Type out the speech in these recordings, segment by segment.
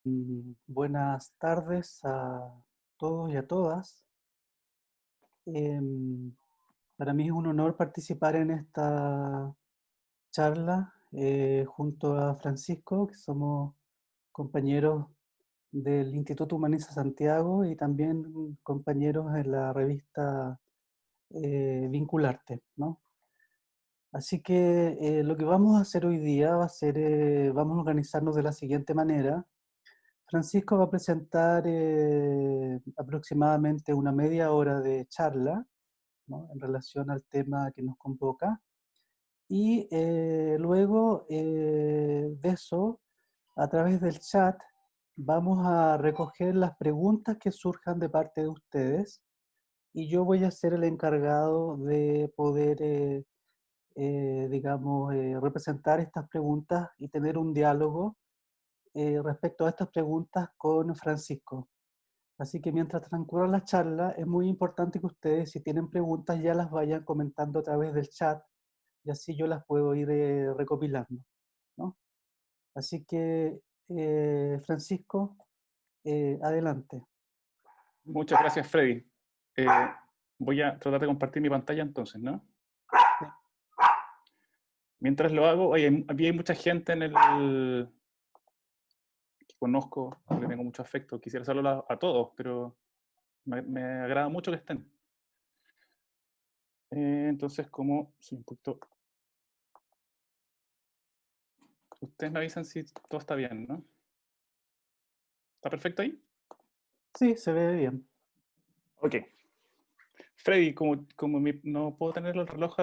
Buenas tardes a todos y a todas. Em, para mí es un honor participar en esta charla junto a Francisco, que somos compañeros del Instituto Humaniza Santiago y también compañeros en la revista Vincularte, ¿no? Así que lo que vamos a hacer hoy día va a ser, vamos a organizarnos de la siguiente manera. Francisco va a presentar aproximadamente una media hora de charla, ¿no?, en relación al tema que nos convoca. Y luego de eso, a través del chat, vamos a recoger las preguntas que surjan de parte de ustedes y yo voy a ser el encargado de poder, digamos, representar estas preguntas y tener un diálogo respecto a estas preguntas con Francisco. Así que mientras transcurra la charla, es muy importante que ustedes, si tienen preguntas, ya las vayan comentando a través del chat y así yo las puedo ir recopilando, ¿no? Así que, Francisco, adelante. Muchas gracias, Freddy. Eh, Voy a tratar de compartir mi pantalla entonces, ¿no? Sí. Mientras lo hago, oye, había mucha gente en el que conozco, que le tengo mucho afecto. Quisiera saludar a todos, pero me agrada mucho que estén. Entonces, como soy un poquito... Ustedes me avisan si todo está bien, ¿no? ¿Está perfecto ahí? Sí, se ve bien. Ok. Freddy, no puedo tener el reloj,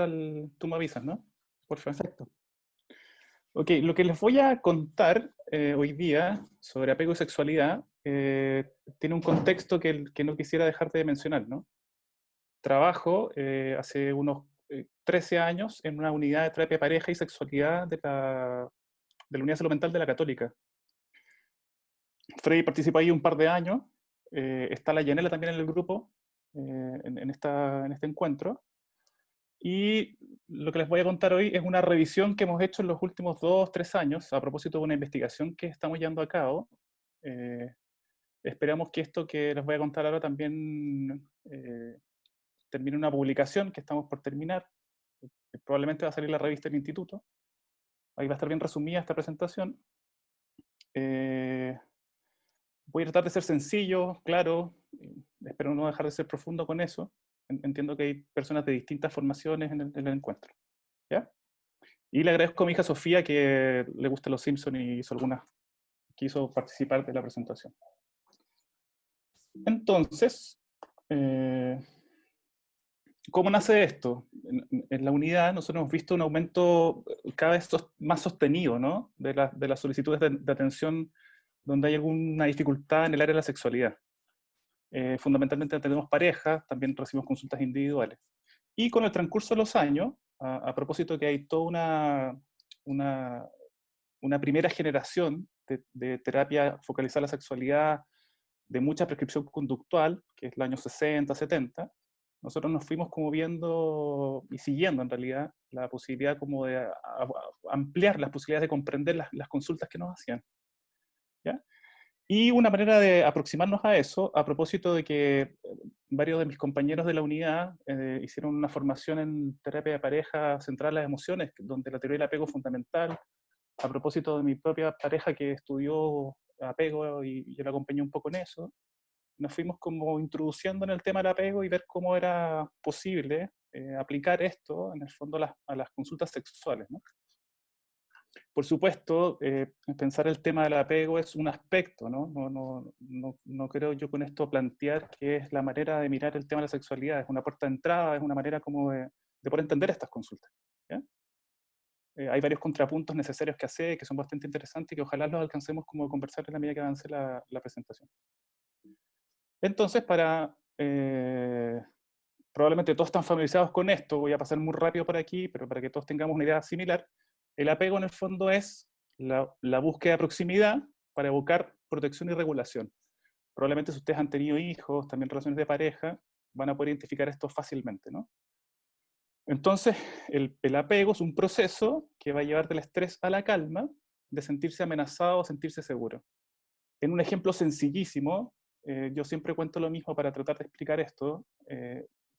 tú me avisas, ¿no? Por favor. Perfecto. Ok, lo que les voy a contar hoy día sobre apego y sexualidad tiene un contexto que no quisiera dejar de mencionar, ¿no? Trabajo hace unos 13 años en una unidad de terapia de pareja y sexualidad de la Unidad de Salud Mental de la Católica. Freddy participa ahí un par de años, está la Yanela también en el grupo, en este encuentro. Y lo que les voy a contar hoy es una revisión que hemos hecho en los últimos 2, 3 años a propósito de una investigación que estamos llevando a cabo. Eh, Esperamos que esto que les voy a contar ahora también termine una publicación que estamos por terminar. Probablemente va a salir la revista del instituto. Ahí va a estar bien resumida esta presentación. Eh, Voy a tratar de ser sencillo, claro. Espero no dejar de ser profundo con eso. Entiendo que hay personas de distintas formaciones en el encuentro. ¿Ya? Y le agradezco a mi hija Sofía, que le gusta los Simpsons y quiso participar de la presentación. Entonces, eh, ¿cómo nace esto? En la unidad nosotros hemos visto un aumento cada vez más sostenido, ¿no?, de las solicitudes de atención donde hay alguna dificultad en el área de la sexualidad. Fundamentalmente tenemos parejas, también recibimos consultas individuales. Y con el transcurso de los años, a propósito que hay toda una, una primera generación de terapia focalizada a la sexualidad, de mucha prescripción conductual, que es el año 60, 70, nosotros nos fuimos como viendo y siguiendo en realidad la posibilidad como de ampliar las posibilidades de comprender las consultas que nos hacían. ¿Ya? Y una manera de aproximarnos a eso, a propósito de que varios de mis compañeros de la unidad hicieron una formación en terapia de pareja centrada en las emociones, donde la teoría del apego es fundamental, a propósito de mi propia pareja que estudió apego y yo la acompañé un poco en eso, nos fuimos como introduciendo en el tema del apego y ver cómo era posible aplicar esto en el fondo a las consultas sexuales, ¿no? Por supuesto, pensar el tema del apego es un aspecto, ¿no? No creo yo con esto plantear que es la manera de mirar el tema de la sexualidad, es una puerta de entrada, es una manera como de poder entender estas consultas. ¿Ya? Hay varios contrapuntos necesarios que hacer, que son bastante interesantes y que ojalá los alcancemos como a conversar en la medida que avance la presentación. Entonces, probablemente todos están familiarizados con esto, voy a pasar muy rápido por aquí, pero para que todos tengamos una idea similar, el apego en el fondo es la búsqueda de proximidad para evocar protección y regulación. Probablemente si ustedes han tenido hijos, también relaciones de pareja, van a poder identificar esto fácilmente, ¿no? Entonces, el apego es un proceso que va a llevar del estrés a la calma, de sentirse amenazado o sentirse seguro. En un ejemplo sencillísimo, yo siempre cuento lo mismo para tratar de explicar esto.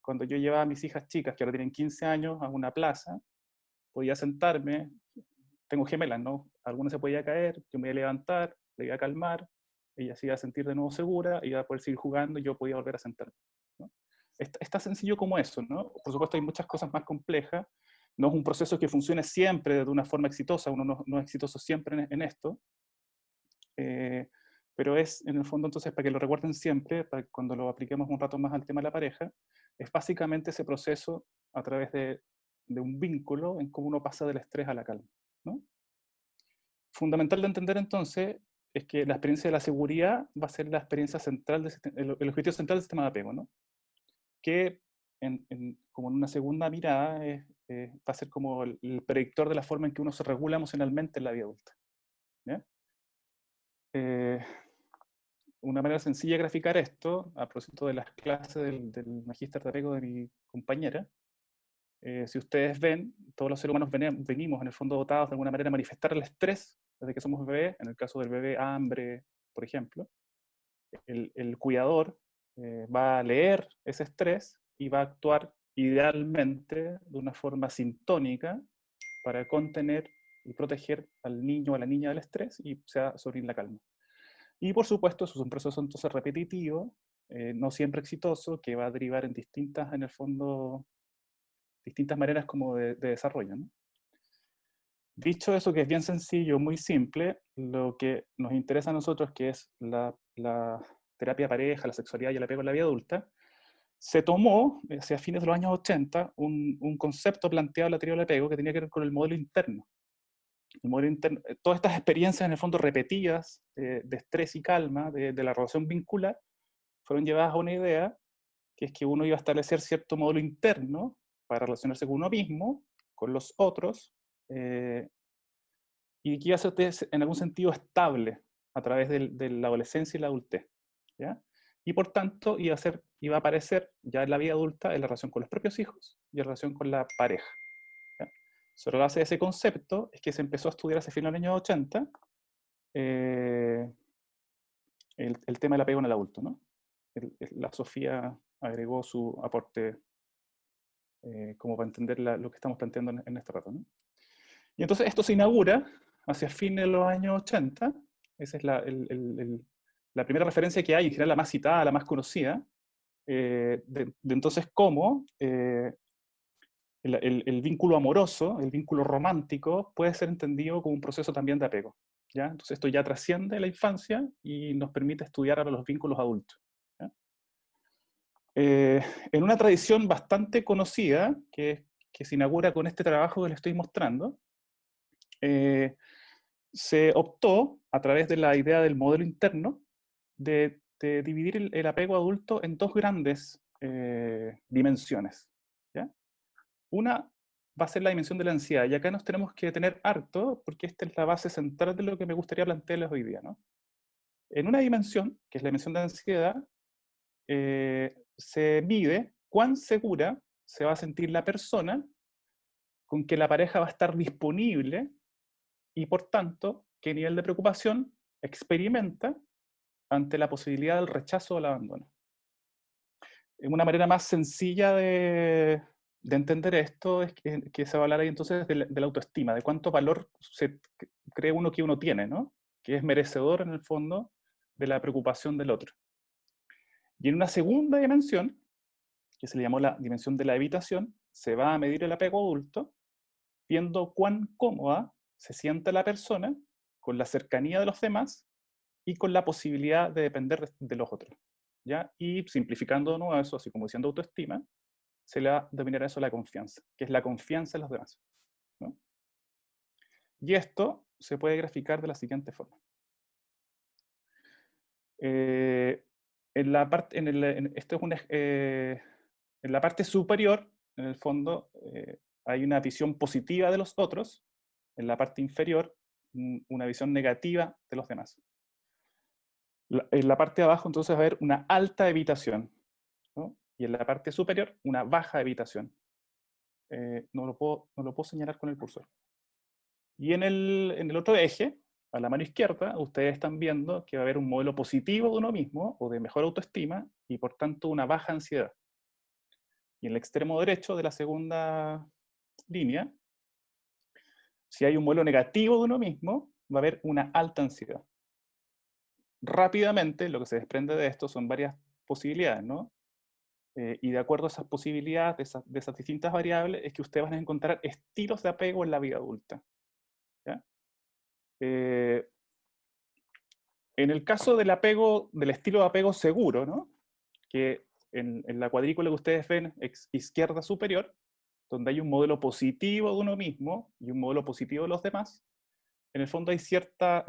Cuando yo llevaba a mis hijas chicas, que ahora tienen 15 años, a una plaza, podía sentarme, tengo gemelas, ¿no? Alguna se podía caer, yo me iba a levantar, le iba a calmar, ella se iba a sentir de nuevo segura, iba a poder seguir jugando y yo podía volver a sentarme, ¿no? Es tan sencillo como eso, ¿no? Por supuesto hay muchas cosas más complejas, no es un proceso que funcione siempre de una forma exitosa, uno no es exitoso siempre en esto, pero es, en el fondo, entonces, para que lo recuerden siempre, para que cuando lo apliquemos un rato más al tema de la pareja, es básicamente ese proceso a través de un vínculo en cómo uno pasa del estrés a la calma, ¿no? Fundamental de entender, entonces, es que la experiencia de la seguridad va a ser la experiencia central, el objetivo central del sistema de apego, ¿no? Que, como en una segunda mirada, va a ser como el predictor de la forma en que uno se regula emocionalmente en la vida adulta, ¿ya? Una manera sencilla de graficar esto, a propósito de las clases del magíster de apego de mi compañera, si ustedes ven, todos los seres humanos venimos en el fondo dotados de alguna manera a manifestar el estrés desde que somos bebés, en el caso del bebé hambre, por ejemplo. El cuidador va a leer ese estrés y va a actuar idealmente de una forma sintónica para contener y proteger al niño o a la niña del estrés y sea sobre la calma. Y por supuesto, eso es un proceso entonces repetitivo, no siempre exitoso, que va a derivar en distintas, en el fondo, distintas maneras como de desarrollo, ¿no? Dicho eso, que es bien sencillo, muy simple, lo que nos interesa a nosotros, que es la terapia de pareja, la sexualidad y el apego en la vida adulta, se tomó, hacia fines de los años 80, un concepto planteado en la teoría del apego que tenía que ver con el modelo interno. El modelo interno, todas estas experiencias, en el fondo repetidas, de estrés y calma, de la relación vincular, fueron llevadas a una idea, que es que uno iba a establecer cierto modelo interno para relacionarse con uno mismo, con los otros, y que iba a ser en algún sentido estable a través de la adolescencia y la adultez, ¿ya? Y por tanto iba a aparecer ya en la vida adulta en la relación con los propios hijos y en relación con la pareja, ¿ya? Sobre la base de ese concepto es que se empezó a estudiar hacia finales de los años 80 el tema del apego en el adulto, ¿no? La Sofía agregó su aporte como para entender lo que estamos planteando en este rato, ¿no? Y entonces esto se inaugura hacia fines de los años 80, esa es la primera referencia que hay, en general la más citada, la más conocida, de entonces cómo el vínculo amoroso, el vínculo romántico, puede ser entendido como un proceso también de apego, ¿ya? Entonces esto ya trasciende la infancia y nos permite estudiar ahora los vínculos adultos, ¿ya? En una tradición bastante conocida, que se inaugura con este trabajo que les estoy mostrando, se optó, a través de la idea del modelo interno, de dividir el apego adulto en dos grandes dimensiones, ¿ya? Una va a ser la dimensión de la ansiedad, y acá nos tenemos que detener harto, porque esta es la base central de lo que me gustaría plantearles hoy día, ¿no? En una dimensión, que es la dimensión de la ansiedad, se mide cuán segura se va a sentir la persona con que la pareja va a estar disponible y, por tanto, qué nivel de preocupación experimenta ante la posibilidad del rechazo o el abandono. Una manera más sencilla de entender esto es que se va a hablar ahí entonces de la autoestima, de cuánto valor cree uno que uno tiene, ¿no? Que es merecedor, en el fondo, de la preocupación del otro. Y en una segunda dimensión, que se le llamó la dimensión de la evitación, se va a medir el apego adulto, viendo cuán cómoda se siente la persona con la cercanía de los demás y con la posibilidad de depender de los otros, ¿ya? Y simplificando, ¿no?, eso, así como diciendo autoestima, se le va a denominar eso la confianza, que es la confianza en los demás, ¿no? Y esto se puede graficar de la siguiente forma. En la parte, esto es en la parte superior, en el fondo, hay una visión positiva de los otros, en la parte inferior, una visión negativa de los demás. En la parte de abajo, entonces, va a haber una alta evitación, ¿no? Y en la parte superior, una baja evitación. No lo puedo señalar con el cursor. Y en el otro eje, a la mano izquierda, ustedes están viendo que va a haber un modelo positivo de uno mismo, o de mejor autoestima, y por tanto una baja ansiedad. Y en el extremo derecho de la segunda línea, si hay un modelo negativo de uno mismo, va a haber una alta ansiedad. Rápidamente, lo que se desprende de esto son varias posibilidades, ¿no? Y de acuerdo a esas posibilidades, de esas distintas variables, es que ustedes van a encontrar estilos de apego en la vida adulta. ¿Ya? En el caso del apego, del estilo de apego seguro, ¿no? Que en la cuadrícula que ustedes ven, izquierda superior, donde hay un modelo positivo de uno mismo y un modelo positivo de los demás, en el fondo hay cierta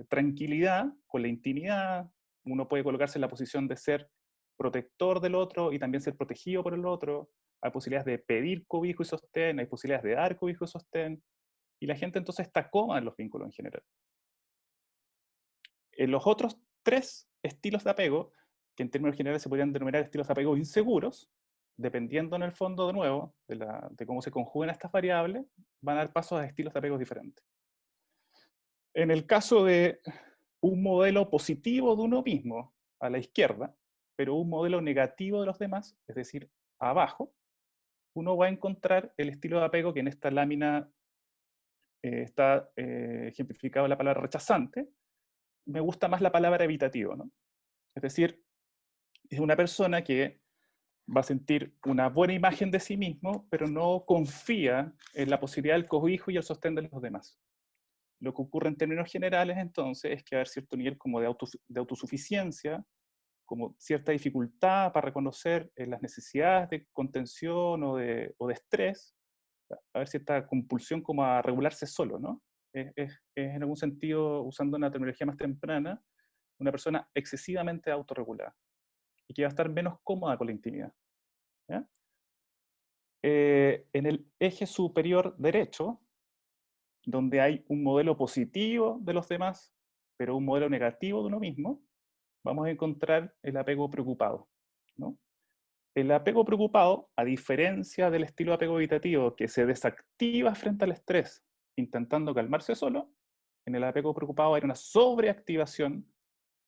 tranquilidad con la intimidad. Uno puede colocarse en la posición de ser protector del otro y también ser protegido por el otro. Hay posibilidades de pedir cobijo y sostén, hay posibilidades de dar cobijo y sostén, y la gente entonces está cómoda en los vínculos en general. En los otros tres estilos de apego, que en términos generales se podrían denominar estilos de apego inseguros, dependiendo en el fondo, de nuevo, de cómo se conjugan estas variables, van a dar pasos a estilos de apego diferentes. En el caso de un modelo positivo de uno mismo, a la izquierda, pero un modelo negativo de los demás, es decir, abajo, uno va a encontrar el estilo de apego que en esta lámina está ejemplificado la palabra rechazante. Me gusta más la palabra evitativo, ¿no? Es decir, es una persona que va a sentir una buena imagen de sí mismo, pero no confía en la posibilidad del cobijo y el sostén de los demás. Lo que ocurre en términos generales, entonces, es que va a haber cierto nivel como de autosuficiencia, como cierta dificultad para reconocer las necesidades de contención o de estrés, va a haber cierta compulsión como a regularse solo, ¿no? Es en algún sentido, usando una terminología más temprana, una persona excesivamente autorregulada y que va a estar menos cómoda con la intimidad. ¿Ya? En el eje superior derecho, donde hay un modelo positivo de los demás, pero un modelo negativo de uno mismo, vamos a encontrar el apego preocupado, ¿no? El apego preocupado, a diferencia del estilo de apego evitativo que se desactiva frente al estrés intentando calmarse solo, en el apego preocupado hay una sobreactivación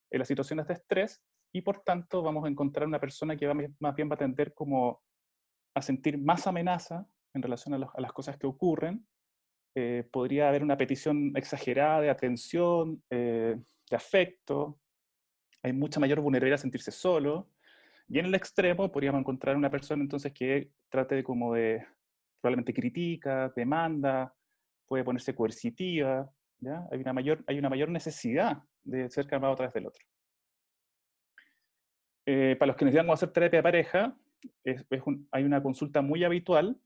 en las situaciones de estrés y por tanto vamos a encontrar una persona que más bien va a tender como a sentir más amenaza en relación a las cosas que ocurren. Podría haber una petición exagerada de atención, de afecto, hay mucha mayor vulnerabilidad a sentirse solo, y en el extremo podríamos encontrar una persona entonces que trate de como de, probablemente critica, demanda, puede ponerse coercitiva, ¿ya? Hay una mayor necesidad de ser calmado a través del otro. Para los que necesitan hacer terapia de pareja, hay una consulta muy habitual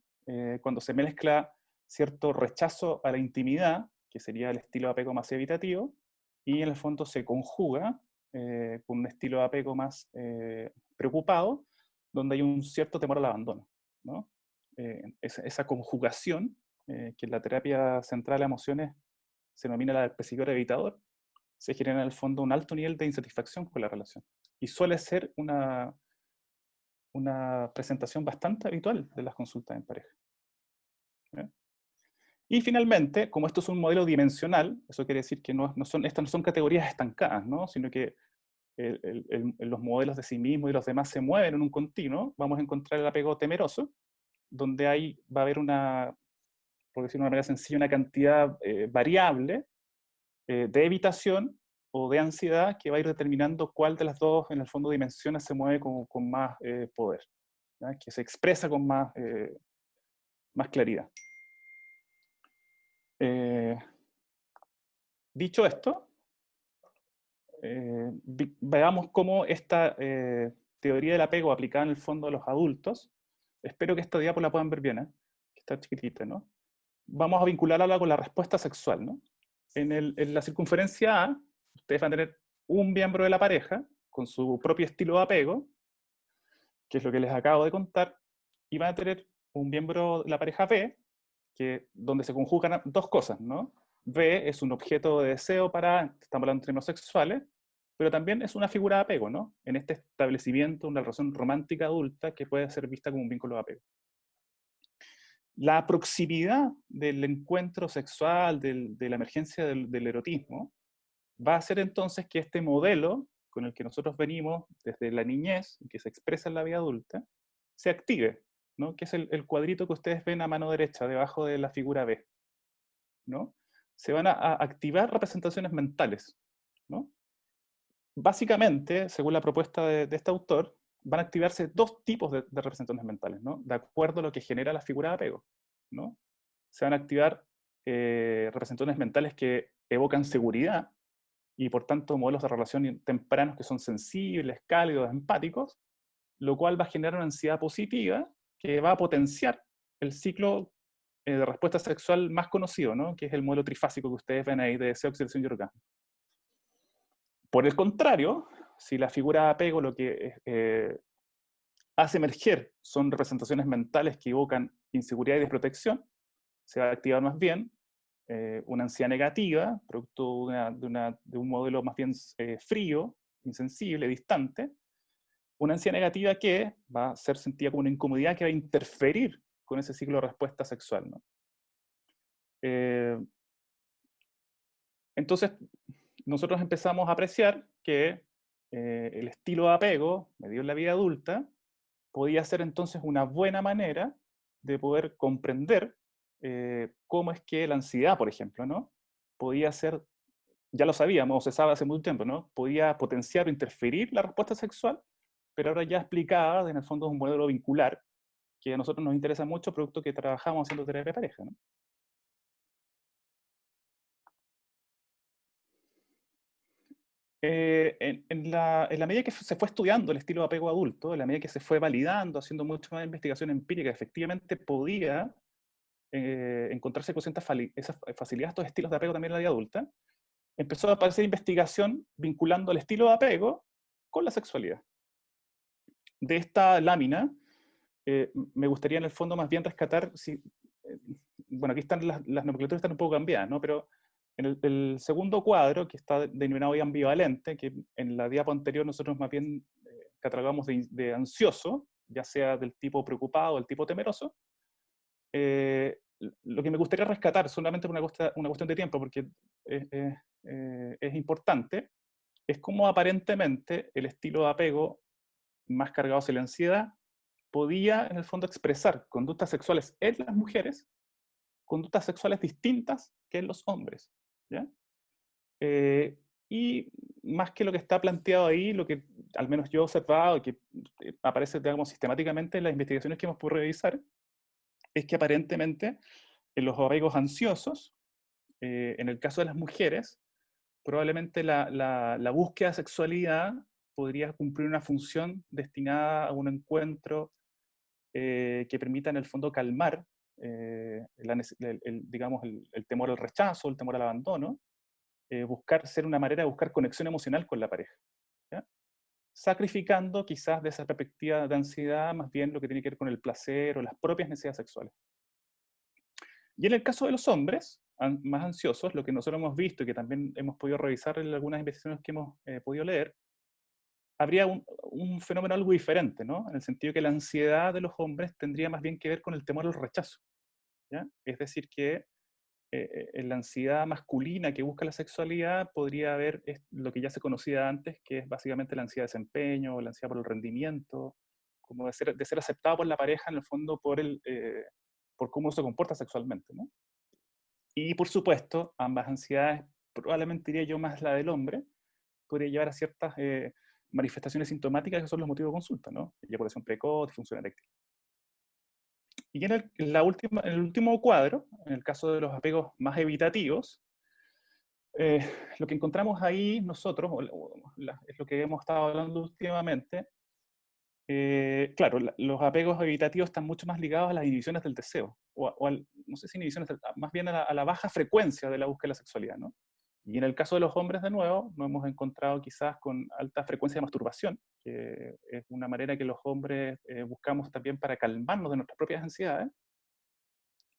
cuando se mezcla cierto rechazo a la intimidad, que sería el estilo de apego más evitativo, y en el fondo se conjuga con un estilo de apego más preocupado, donde hay un cierto temor al abandono, ¿no? Esa conjugación, que en la terapia central de emociones se denomina la del perseguidor evitador, se genera en el fondo un alto nivel de insatisfacción con la relación. Y suele ser una presentación bastante habitual de las consultas en pareja. ¿Eh? Y finalmente, como esto es un modelo dimensional, eso quiere decir que estas no son categorías estancadas, ¿no? Sino que los modelos de sí mismo y los demás se mueven en un continuo, vamos a encontrar el apego temeroso, donde va a haber por decirlo de una manera sencilla, una cantidad variable de evitación o de ansiedad que va a ir determinando cuál de las dos, en el fondo, dimensiones se mueve con más poder, ¿ya? Que se expresa con más claridad. Dicho esto, veamos cómo esta teoría del apego aplicada en el fondo a los adultos, espero que esta diapo la puedan ver bien, que está chiquitita, ¿no? Vamos a vincularla con la respuesta sexual, ¿no? En la circunferencia A, ustedes van a tener un miembro de la pareja con su propio estilo de apego, que es lo que les acabo de contar, y van a tener un miembro de la pareja B, donde se conjugan dos cosas, ¿no? B es un objeto de deseo estamos hablando en términos sexuales, pero también es una figura de apego, ¿no? En este establecimiento, una relación romántica adulta que puede ser vista como un vínculo de apego. La proximidad del encuentro sexual, de la emergencia del erotismo, va a hacer entonces que este modelo con el que nosotros venimos desde la niñez, y que se expresa en la vida adulta, se active, ¿no? Que es el cuadrito que ustedes ven a mano derecha, debajo de la figura B, ¿no? Se van a activar representaciones mentales, ¿no? Básicamente, según la propuesta de este autor, van a activarse dos tipos de representaciones mentales, ¿no? De acuerdo a lo que genera la figura de apego, ¿no? Se van a activar representaciones mentales que evocan seguridad, y por tanto modelos de relación tempranos que son sensibles, cálidos, empáticos, lo cual va a generar una ansiedad positiva que va a potenciar el ciclo de respuesta sexual más conocido, ¿no? Que es el modelo trifásico que ustedes ven ahí de deseo, excitación y orgasmo. Por el contrario, si la figura de apego lo que hace emerger son representaciones mentales que evocan inseguridad y desprotección, se va a activar más bien una ansiedad negativa, producto de un modelo más bien frío, insensible, distante, una ansiedad negativa que va a ser sentida como una incomodidad que va a interferir con ese ciclo de respuesta sexual, ¿no? Entonces, nosotros empezamos a apreciar que el estilo de apego, medido en la vida adulta, podía ser entonces una buena manera de poder comprender cómo es que la ansiedad, por ejemplo, ¿no? Podía ser, ya lo sabíamos, se sabe hace mucho tiempo, ¿no? Podía potenciar o interferir la respuesta sexual, pero ahora ya explicada, en el fondo es un modelo vincular, que a nosotros nos interesa mucho, producto que trabajamos haciendo terapia de pareja, ¿no? En la medida que se fue estudiando el estilo de apego adulto, en la medida que se fue validando, haciendo mucho más investigación empírica, efectivamente podía encontrarse con ciertas esas facilidades, estos estilos de apego también en la vida adulta, empezó a aparecer investigación vinculando el estilo de apego con la sexualidad. De esta lámina, me gustaría en el fondo más bien rescatar, bueno, aquí están las nomenclaturas están un poco cambiadas, ¿no? Pero en el segundo cuadro, que está denominado ambivalente, que en la diapo anterior nosotros más bien catalogamos de ansioso, ya sea del tipo preocupado o del tipo temeroso, lo que me gustaría rescatar, solamente por una cuestión de tiempo, porque es importante, es cómo aparentemente el estilo de apego más cargado hacia la ansiedad podía en el fondo expresar conductas sexuales en las mujeres, conductas sexuales distintas que en los hombres, ¿ya? Y más que lo que está planteado ahí, lo que al menos yo he observado, que aparece, digamos, sistemáticamente en las investigaciones que hemos podido revisar, es que aparentemente en los apegos ansiosos, en el caso de las mujeres, probablemente la búsqueda de sexualidad podría cumplir una función destinada a un encuentro que permita en el fondo calmar digamos, el temor al rechazo, el temor al abandono, ser una manera de buscar conexión emocional con la pareja, ¿ya? Sacrificando quizás de esa perspectiva de ansiedad más bien lo que tiene que ver con el placer o las propias necesidades sexuales. Y en el caso de los hombres más ansiosos, lo que nosotros hemos visto y que también hemos podido revisar en algunas investigaciones que hemos podido leer, habría un fenómeno algo diferente, ¿no? En el sentido que la ansiedad de los hombres tendría más bien que ver con el temor al rechazo, ¿ya? Es decir, que en la ansiedad masculina que busca la sexualidad podría haber lo que ya se conocía antes, que es básicamente la ansiedad de desempeño, la ansiedad por el rendimiento, como de ser aceptado por la pareja en el fondo por cómo se comporta sexualmente, ¿no? Y por supuesto, ambas ansiedades, probablemente diría yo más la del hombre, podría llevar a ciertas manifestaciones sintomáticas que son los motivos de consulta, ¿no? Eyaculación precoz, disfunción eréctil. Y en el último cuadro, en el caso de los apegos más evitativos, lo que encontramos ahí nosotros, es lo que hemos estado hablando últimamente, claro, los apegos evitativos están mucho más ligados a las inhibiciones del deseo, no sé si inhibiciones, más bien a la baja frecuencia de la búsqueda de la sexualidad, ¿no? Y en el caso de los hombres, de nuevo, nos hemos encontrado quizás con alta frecuencia de masturbación, que es una manera que los hombres buscamos también para calmarnos de nuestras propias ansiedades.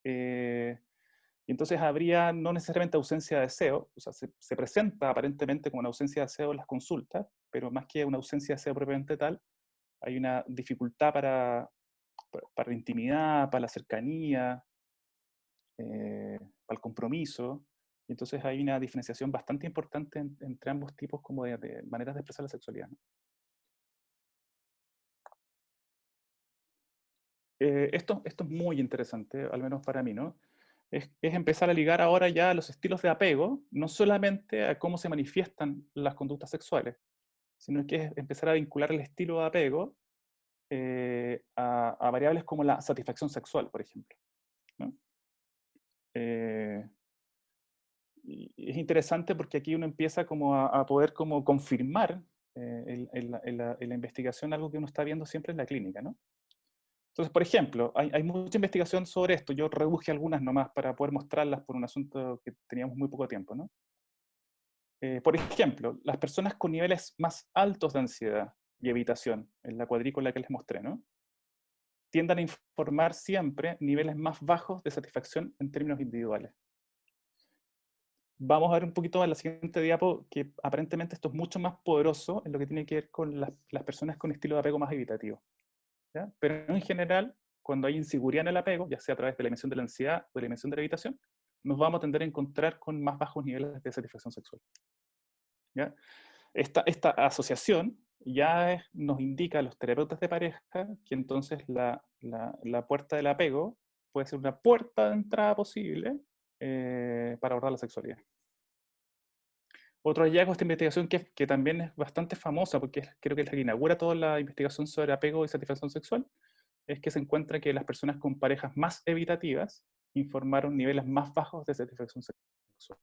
Y entonces habría no necesariamente ausencia de deseo, o sea, se presenta aparentemente como una ausencia de deseo en las consultas, pero más que una ausencia de deseo propiamente tal, hay una dificultad para la intimidad, para la cercanía, para el compromiso. Y entonces hay una diferenciación bastante importante entre ambos tipos como de maneras de expresar la sexualidad, ¿no? Esto es muy interesante, al menos para mí, ¿no? Es empezar a ligar ahora ya los estilos de apego, no solamente a cómo se manifiestan las conductas sexuales, sino que es empezar a vincular el estilo de apego a variables como la satisfacción sexual, por ejemplo, ¿no? Eh, y es interesante porque aquí uno empieza como a poder como confirmar en la investigación algo que uno está viendo siempre en la clínica, ¿no? Entonces, por ejemplo, hay mucha investigación sobre esto. Yo reduje algunas nomás para poder mostrarlas por un asunto que teníamos muy poco tiempo, ¿no? Por ejemplo, las personas con niveles más altos de ansiedad y evitación, en la cuadrícula que les mostré, ¿no? Tienden a informar siempre niveles más bajos de satisfacción en términos individuales. Vamos a ver un poquito en la siguiente diapo que aparentemente esto es mucho más poderoso en lo que tiene que ver con las personas con estilo de apego más evitativo, ¿ya? Pero en general, cuando hay inseguridad en el apego, ya sea a través de la dimensión de la ansiedad o de la dimensión de la evitación, nos vamos a tender a encontrar con más bajos niveles de satisfacción sexual, ¿ya? Esta asociación ya nos indica a los terapeutas de pareja que entonces la puerta del apego puede ser una puerta de entrada posible para abordar la sexualidad. Otro hallazgo de esta investigación que también es bastante famosa, porque creo que es la que inaugura toda la investigación sobre apego y satisfacción sexual, es que se encuentra que las personas con parejas más evitativas informaron niveles más bajos de satisfacción sexual.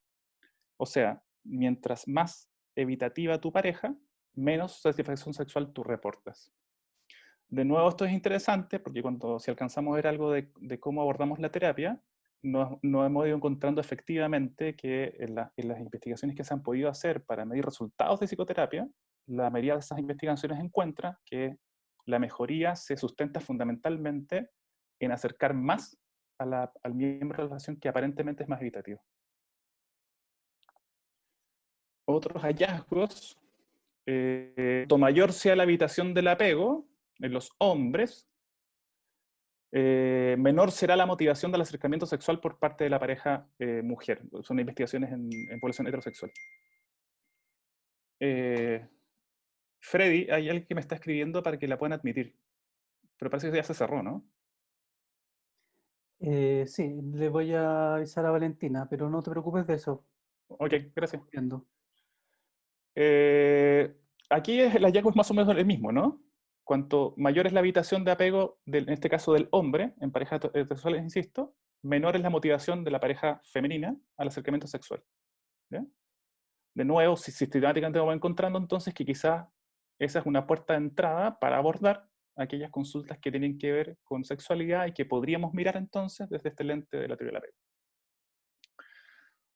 O sea, mientras más evitativa tu pareja, menos satisfacción sexual tú reportas. De nuevo, esto es interesante porque si alcanzamos a ver algo de cómo abordamos la terapia, nos hemos ido encontrando efectivamente que en las investigaciones que se han podido hacer para medir resultados de psicoterapia, la mayoría de esas investigaciones encuentra que la mejoría se sustenta fundamentalmente en acercar más al miembro de la relación que aparentemente es más evitativo. Otros hallazgos, cuanto mayor sea la evitación del apego en los hombres, menor será la motivación del acercamiento sexual por parte de la pareja mujer. Son investigaciones en población heterosexual. Freddy, hay alguien que me está escribiendo para que la puedan admitir, pero parece que ya se cerró, ¿no? Sí, le voy a avisar a Valentina, pero no te preocupes de eso. Ok, gracias. Viendo. Aquí el hallazgo es más o menos el mismo, ¿no? Cuanto mayor es la evitación de apego, en este caso del hombre, en parejas heterosexuales, insisto, menor es la motivación de la pareja femenina al acercamiento sexual. ¿Ya? De nuevo, sistemáticamente vamos encontrando entonces que quizás esa es una puerta de entrada para abordar aquellas consultas que tienen que ver con sexualidad y que podríamos mirar entonces desde este lente de la teoría del apego.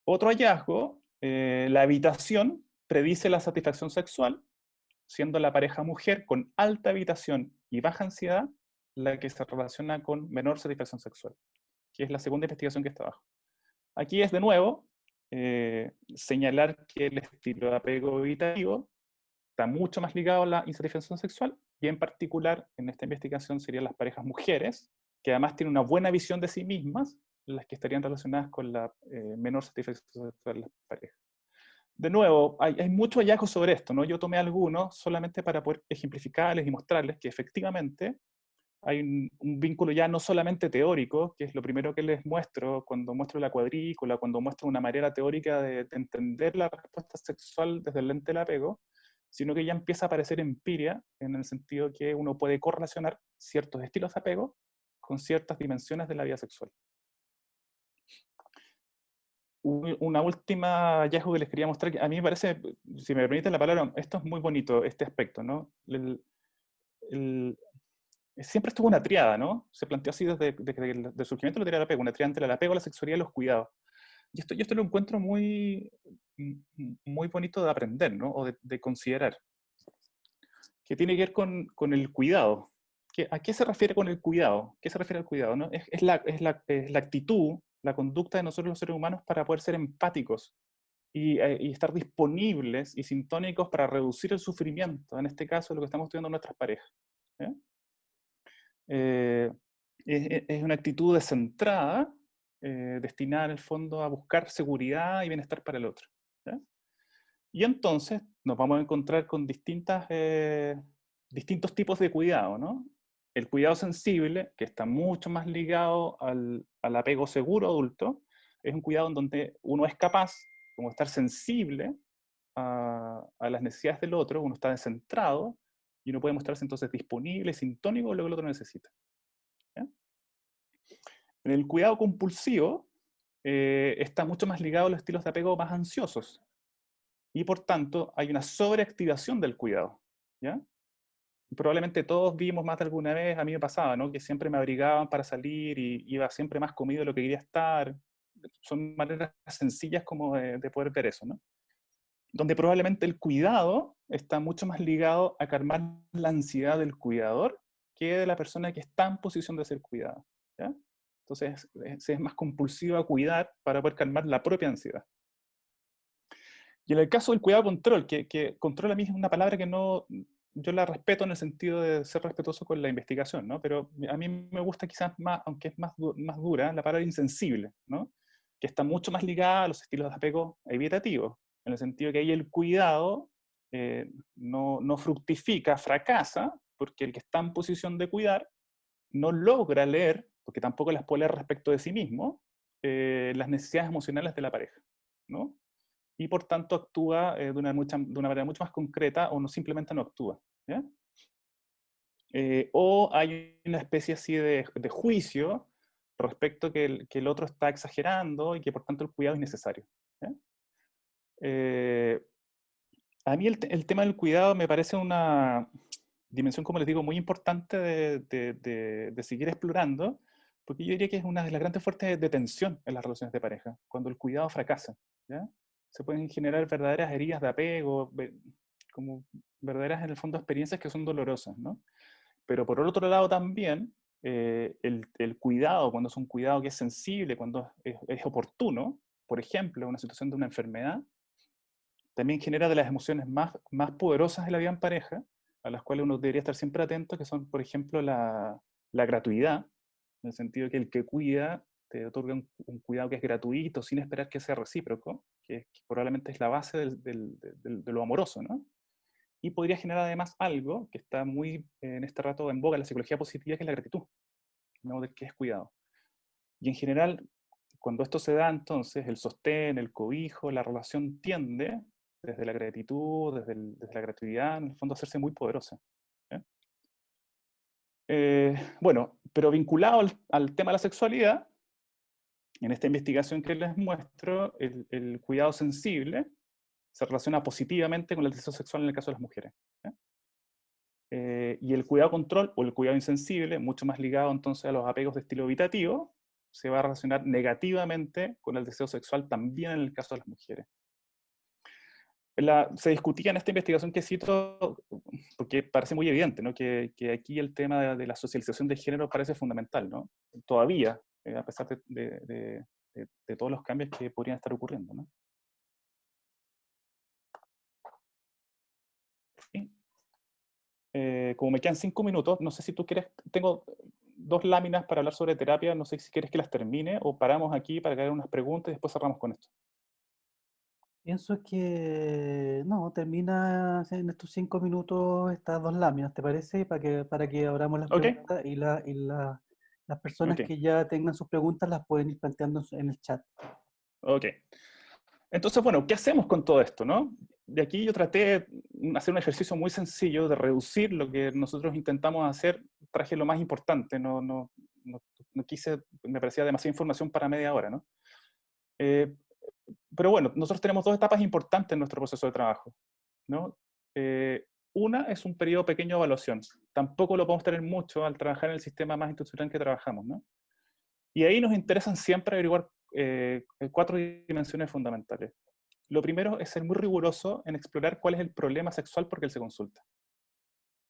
Otro hallazgo, la evitación predice la satisfacción sexual, siendo la pareja mujer con alta evitación y baja ansiedad la que se relaciona con menor satisfacción sexual, que es la segunda investigación que está abajo. Aquí es de nuevo señalar que el estilo de apego evitativo está mucho más ligado a la insatisfacción sexual y en particular en esta investigación serían las parejas mujeres, que además tienen una buena visión de sí mismas, las que estarían relacionadas con la menor satisfacción sexual de las parejas. De nuevo, hay muchos hallazgos sobre esto, ¿no? Yo tomé algunos solamente para poder ejemplificarles y mostrarles que efectivamente hay un vínculo ya no solamente teórico, que es lo primero que les muestro cuando muestro la cuadrícula, cuando muestro una manera teórica de entender la respuesta sexual desde el lente del apego, sino que ya empieza a aparecer empiria en el sentido que uno puede correlacionar ciertos estilos de apego con ciertas dimensiones de la vida sexual. Una última hallazgo que les quería mostrar, que a mí me parece, si me permiten la palabra, esto es muy bonito, este aspecto, ¿no? Siempre estuvo una triada, ¿no? Se planteó así desde el surgimiento de la teoría del apego, una triada entre el apego, la sexualidad y los cuidados. Y esto lo encuentro muy bonito de aprender, ¿no? O de considerar. Que tiene que ver con el cuidado. ¿A qué se refiere con el cuidado? ¿Qué se refiere al cuidado? ¿No? Es la actitud, la conducta de nosotros los seres humanos para poder ser empáticos y estar disponibles y sintónicos para reducir el sufrimiento, en este caso lo que estamos estudiando en nuestras parejas. ¿Eh? Es una actitud descentrada destinada en el fondo a buscar seguridad y bienestar para el otro. ¿Ya? Y entonces nos vamos a encontrar con distintos tipos de cuidado, ¿no? El cuidado sensible, que está mucho más ligado al apego seguro adulto, es un cuidado en donde uno es capaz como de estar sensible a las necesidades del otro, uno está descentrado y uno puede mostrarse entonces disponible, sintónico con lo que el otro necesita. ¿Ya? En el cuidado compulsivo está mucho más ligado a los estilos de apego más ansiosos y por tanto hay una sobreactivación del cuidado. ¿Ya? Probablemente todos vimos más de alguna vez, a mí me pasaba, ¿no? Que siempre me abrigaban para salir y iba siempre más comido de lo que quería estar. Son maneras sencillas como de poder ver eso, ¿no? Donde probablemente el cuidado está mucho más ligado a calmar la ansiedad del cuidador que de la persona que está en posición de ser cuidada. ¿Ya? Entonces, se es más compulsivo a cuidar para poder calmar la propia ansiedad. Y en el caso del cuidado control, que control a mí es una palabra que no, yo la respeto en el sentido de ser respetuoso con la investigación, ¿no? Pero a mí me gusta quizás más, aunque es más, más dura, la palabra insensible, ¿no? Que está mucho más ligada a los estilos de apego evitativos, en el sentido que ahí el cuidado no fructifica, fracasa, porque el que está en posición de cuidar no logra leer, porque tampoco las puede leer respecto de sí mismo, las necesidades emocionales de la pareja, ¿no? Y por tanto actúa de una manera mucho más concreta o no simplemente no actúa. ¿Ya? O hay una especie así de juicio respecto que el otro está exagerando y que por tanto el cuidado es necesario. ¿Ya? Eh, a mí el tema del cuidado me parece una dimensión, como les digo, muy importante de seguir explorando, porque yo diría que es una de las grandes fuertes de tensión en las relaciones de pareja, cuando el cuidado fracasa. ¿Ya? Se pueden generar verdaderas heridas de apego, como verdaderas en el fondo experiencias que son dolorosas, ¿no? Pero por el otro lado también, el cuidado, cuando es un cuidado que es sensible, cuando es oportuno, por ejemplo, en una situación de una enfermedad, también genera de las emociones más poderosas de la vida en pareja, a las cuales uno debería estar siempre atento, que son, por ejemplo, la gratuidad, en el sentido que el que cuida te otorga un cuidado que es gratuito, sin esperar que sea recíproco, que probablemente es la base de lo amoroso, ¿no? Y podría generar además algo que está muy en este rato en boga en la psicología positiva, que es la gratitud, ¿no? De qué es cuidado. Y en general, cuando esto se da, entonces el sostén, el cobijo, la relación tiende, desde la gratitud, desde la gratuidad, en el fondo a hacerse muy poderosa. ¿Ya? Bueno, pero vinculado al tema de la sexualidad, en esta investigación que les muestro, el cuidado sensible se relaciona positivamente con el deseo sexual en el caso de las mujeres. ¿Ya? Y el cuidado control o el cuidado insensible, mucho más ligado entonces a los apegos de estilo evitativo, se va a relacionar negativamente con el deseo sexual también en el caso de las mujeres. Se discutía en esta investigación que cito, porque parece muy evidente, ¿no? Que aquí el tema de la socialización de género parece fundamental, ¿no? Todavía, a pesar de todos los cambios que podrían estar ocurriendo, ¿no? ¿Sí? Como me quedan 5 minutos, no sé si tú quieres, tengo 2 láminas para hablar sobre terapia, no sé si quieres que las termine o paramos aquí para que hagan unas preguntas y después cerramos con esto. Pienso que no, termina en estos 5 minutos estas dos láminas, ¿te parece? Para que abramos las Ok, preguntas las personas ok, que ya tengan sus preguntas las pueden ir planteando en el chat. ok. Entonces, bueno, ¿qué hacemos con todo esto, no? De aquí yo traté de hacer un ejercicio muy sencillo de reducir lo que nosotros intentamos hacer, traje lo más importante, no, no quise, me parecía demasiada información para media hora, ¿no? Eh, pero bueno, nosotros tenemos 2 etapas importantes en nuestro proceso de trabajo, ¿no? Eh, una es un periodo pequeño de evaluación. Tampoco lo podemos tener mucho al trabajar en el sistema más institucional que trabajamos, ¿no? Y ahí nos interesan siempre averiguar 4 dimensiones fundamentales. Lo primero es ser muy riguroso en explorar cuál es el problema sexual por que él se consulta.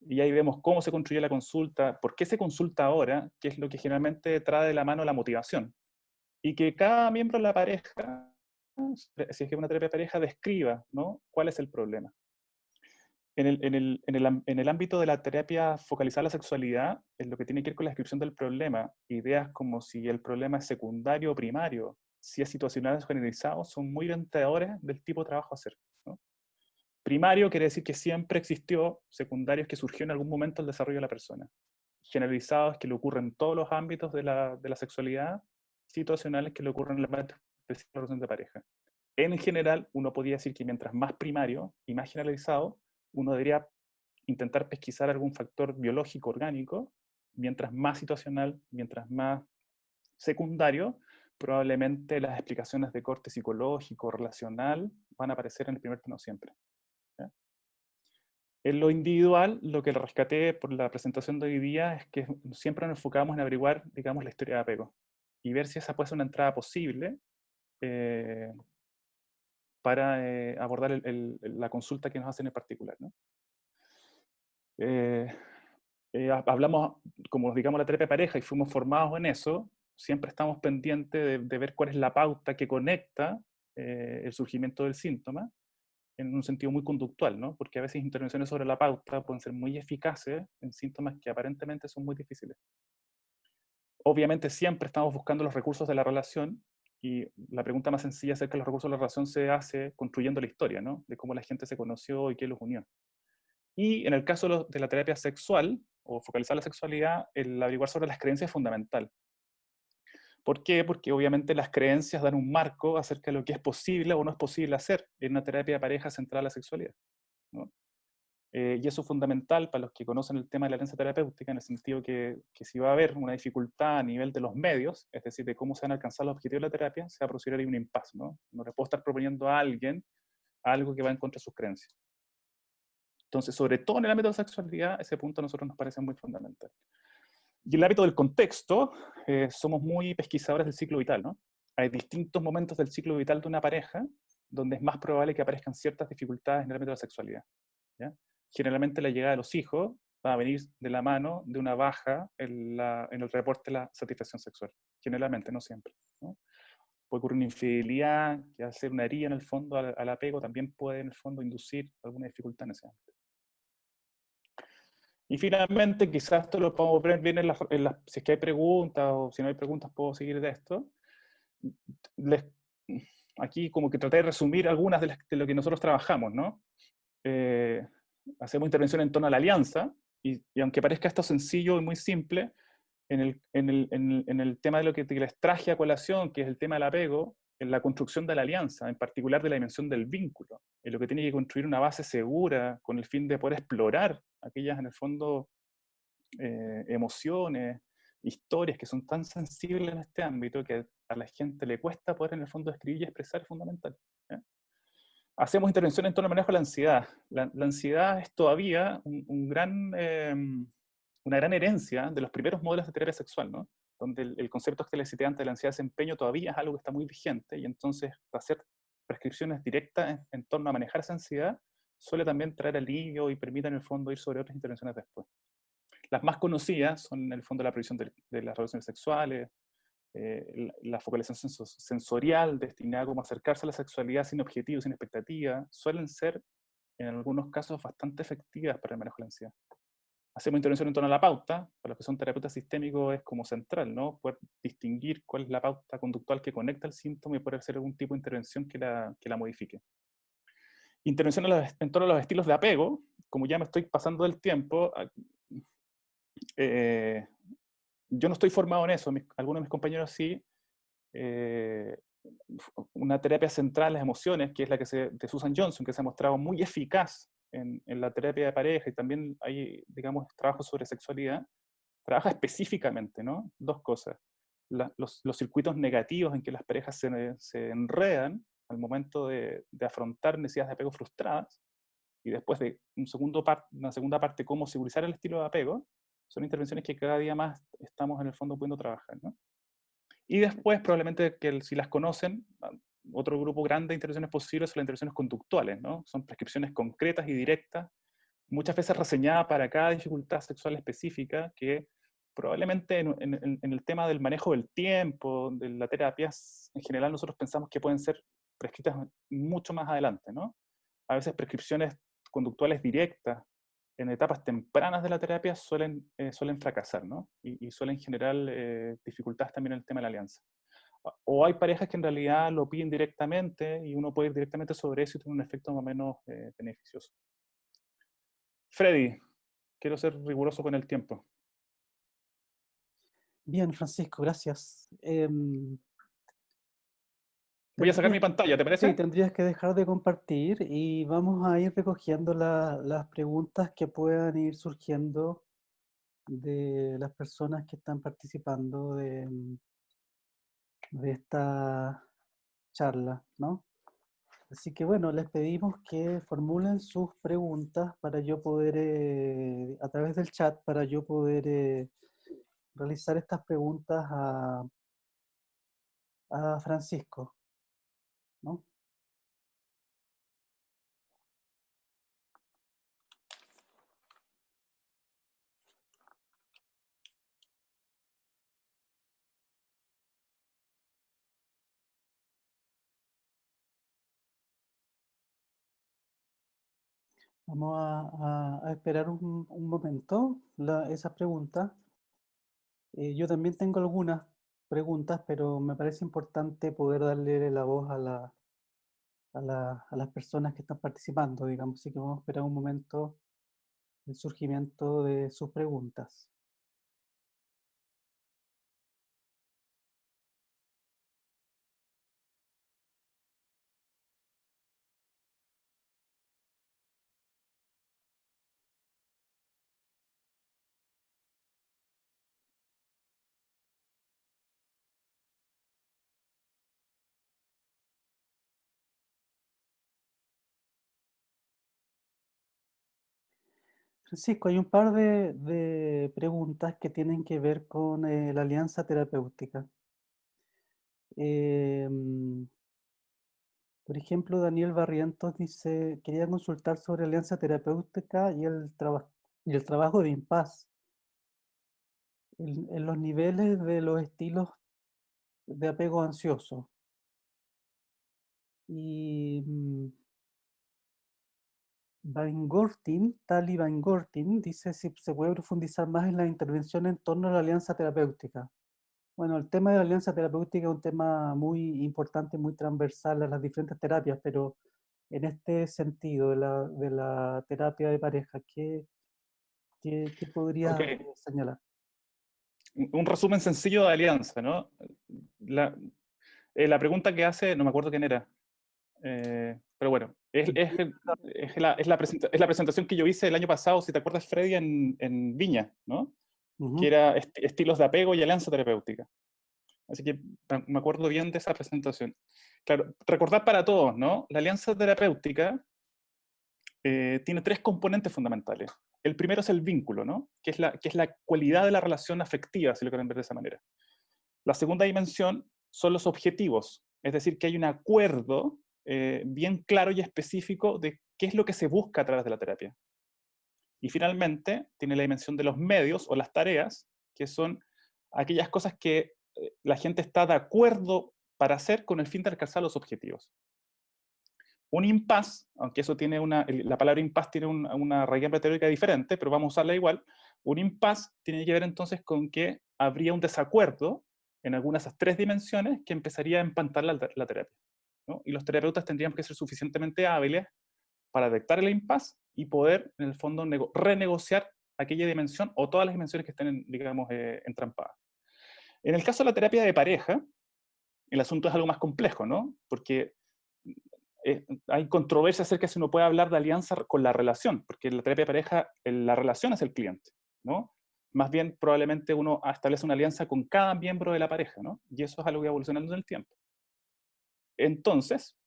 Y ahí vemos cómo se construye la consulta, por qué se consulta ahora, qué es lo que generalmente trae de la mano la motivación. Y que cada miembro de la pareja, si es que es una terapia de pareja, describa, ¿no? cuál es el problema. en el ámbito de la terapia focalizada a la sexualidad, en lo que tiene que ver con la descripción del problema, ideas como si el problema es secundario o primario, si es situacional o generalizado, son muy orientadores del tipo de trabajo a hacer, ¿no? Primario quiere decir que siempre existió, secundario es que surgió en algún momento el desarrollo de la persona. Generalizado es que le ocurre en todos los ámbitos de la sexualidad, situacional es que le ocurre en el ámbito específico de la relación de pareja. En general, uno podría decir que mientras más primario y más generalizado, uno debería intentar pesquisar algún factor biológico orgánico, mientras más situacional, mientras más secundario, probablemente las explicaciones de corte psicológico, relacional, van a aparecer en el primer plano siempre. ¿Ya? En lo individual, lo que le rescaté por la presentación de hoy día es que siempre nos enfocamos en averiguar, digamos, la historia de apego y ver si esa puede ser una entrada posible eh, para abordar la consulta que nos hacen en particular, ¿no? Eh, hablamos, como digamos, la terapia de pareja y fuimos formados en eso, siempre estamos pendientes de ver cuál es la pauta que conecta el surgimiento del síntoma en un sentido muy conductual, ¿no? Porque a veces intervenciones sobre la pauta pueden ser muy eficaces en síntomas que aparentemente son muy difíciles. Obviamente siempre estamos buscando los recursos de la relación y la pregunta más sencilla acerca de los recursos de la relación se hace construyendo la historia, ¿no? De cómo la gente se conoció y qué los unió. Y en el caso de la terapia sexual, o focalizar la sexualidad, el averiguar sobre las creencias es fundamental. ¿Por qué? Porque obviamente las creencias dan un marco acerca de lo que es posible o no es posible hacer en una terapia de pareja centrada en la sexualidad, ¿no? Y eso es fundamental para los que conocen el tema de la herencia terapéutica, en el sentido que si va a haber una dificultad a nivel de los medios, es decir, de cómo se van a alcanzar los objetivos de la terapia, se va a producir ahí un impasse, ¿no? No le puedo estar proponiendo a alguien algo que va en contra de sus creencias. Entonces, sobre todo en el ámbito de la sexualidad, ese punto a nosotros nos parece muy fundamental. Y en el ámbito del contexto, somos muy pesquisadores del ciclo vital, ¿no? Hay distintos momentos del ciclo vital de una pareja donde es más probable que aparezcan ciertas dificultades en el ámbito de la sexualidad, ¿ya? Generalmente la llegada de los hijos va a venir de la mano de una baja en el reporte de la satisfacción sexual. Generalmente, no siempre, ¿no? Puede ocurrir una infidelidad, que hace una herida en el fondo al apego, también puede en el fondo inducir alguna dificultad en ese ámbito. Y finalmente, quizás esto lo podemos ver bien si es que hay preguntas o si no hay preguntas puedo seguir de esto. Les, aquí como que traté de resumir algunas de lo que nosotros trabajamos, ¿no? Hacemos intervención en torno a la alianza y aunque parezca esto sencillo y muy simple, en el tema de lo que les traje a colación, que es el tema del apego, en la construcción de la alianza, en particular de la dimensión del vínculo, en lo que tiene que construir una base segura con el fin de poder explorar aquellas, en el fondo, emociones, historias que son tan sensibles en este ámbito que a la gente le cuesta poder, en el fondo, escribir y expresar, es fundamental, ¿eh? Hacemos intervención en torno al manejo de la ansiedad. La ansiedad es todavía una gran herencia de los primeros modelos de terapia sexual, ¿no? Donde el concepto que les cité antes de la ansiedad de desempeño todavía es algo que está muy vigente y entonces hacer prescripciones directas en torno a manejar esa ansiedad suele también traer alivio y permite en el fondo ir sobre otras intervenciones después. Las más conocidas son en el fondo la previsión de las relaciones sexuales, la focalización sensorial destinada como a acercarse a la sexualidad sin objetivos, sin expectativa, suelen ser en algunos casos bastante efectivas para el manejo de la ansiedad. Hacemos intervención en torno a la pauta, para los que son terapeutas sistémicos es como central, ¿no? Poder distinguir cuál es la pauta conductual que conecta el síntoma y poder hacer algún tipo de intervención que la modifique. Intervención en torno a los estilos de apego, como ya me estoy pasando del tiempo, yo no estoy formado en eso, algunos de mis compañeros sí. eh, una terapia central en las emociones, que es la de Susan Johnson, que se ha mostrado muy eficaz en la terapia de pareja, y también hay, digamos, trabajos sobre sexualidad, trabaja específicamente, ¿no? Dos cosas. Los circuitos negativos en que las parejas se enredan al momento de afrontar necesidades de apego frustradas, y después de una segunda parte, cómo segurizar el estilo de apego, son intervenciones que cada día más estamos en el fondo pudiendo trabajar, ¿no? Y después, probablemente, si las conocen, otro grupo grande de intervenciones posibles son las intervenciones conductuales, ¿no? Son prescripciones concretas y directas, muchas veces reseñadas para cada dificultad sexual específica, que probablemente en el tema del manejo del tiempo, de la terapia, en general nosotros pensamos que pueden ser prescritas mucho más adelante, ¿no? A veces prescripciones conductuales directas en etapas tempranas de la terapia suelen fracasar, ¿no? Y suelen generar dificultades también en el tema de la alianza. O hay parejas que en realidad lo piden directamente y uno puede ir directamente sobre eso y tener un efecto más o menos beneficioso. Freddy, quiero ser riguroso con el tiempo. Bien, Francisco, gracias. Voy a sacar mi Tendrías, pantalla, ¿te sí, parece? tendrías que dejar de compartir y vamos a ir recogiendo las preguntas que puedan ir surgiendo de las personas que están participando de esta charla, ¿no? Así que bueno, les pedimos que formulen sus preguntas para yo poder, a través del chat, para yo poder realizar estas preguntas a Francisco, ¿no? Vamos a esperar un momento esa pregunta. Yo también tengo algunas preguntas, pero me parece importante poder darle la voz a las personas que están participando, digamos. Así que vamos a esperar un momento el surgimiento de sus preguntas. Francisco, hay un par de preguntas que tienen que ver con la alianza terapéutica. Em, por ejemplo, Daniel Barrientos dice, quería consultar sobre alianza terapéutica y y el trabajo de impas en los niveles de los estilos de apego ansioso. Y Tali Van Gortin, dice si se puede profundizar más en la intervención en torno a la alianza terapéutica. Bueno, el tema de la alianza terapéutica es un tema muy importante, muy transversal a las diferentes terapias, pero en este sentido de la terapia de pareja, qué Ok. podría señalar? Un resumen sencillo de alianza, ¿no? La, la pregunta que hace, no me acuerdo quién era, pero bueno, es la presentación que yo hice el año pasado, si te acuerdas, Freddy, en Viña, ¿no? Que Ujú. era estilos de apego y alianza terapéutica. Así que me acuerdo bien de esa presentación. Claro, recordar para todos, ¿no? La alianza terapéutica tiene tres componentes fundamentales. El primero es el vínculo, ¿no? Que es la cualidad de la relación afectiva, si lo quieren ver de esa manera. La segunda dimensión son los objetivos, es decir, que hay un acuerdo bien claro y específico de qué es lo que se busca a través de la terapia. Y finalmente, tiene la dimensión de los medios o las tareas, que son aquellas cosas que la gente está de acuerdo para hacer con el fin de alcanzar los objetivos. Un impasse, aunque eso tiene la palabra impasse tiene una raíz teórica diferente, pero vamos a usarla igual, un impasse tiene que ver entonces con que habría un desacuerdo en algunas de esas tres dimensiones que empezaría a empantar la terapia, ¿no? Y los terapeutas tendríamos que ser suficientemente hábiles para detectar el impasse y poder, en el fondo, renegociar aquella dimensión o todas las dimensiones que estén, digamos, entrampadas. En el caso de la terapia de pareja, el asunto es algo más complejo, ¿no? Porque hay controversia acerca de si uno puede hablar de alianza con la relación, porque en la terapia de pareja la relación es el cliente, ¿no? Más bien, probablemente uno establece una alianza con cada miembro de la pareja, ¿no? Y eso es algo que va evolucionando en el tiempo. Entonces,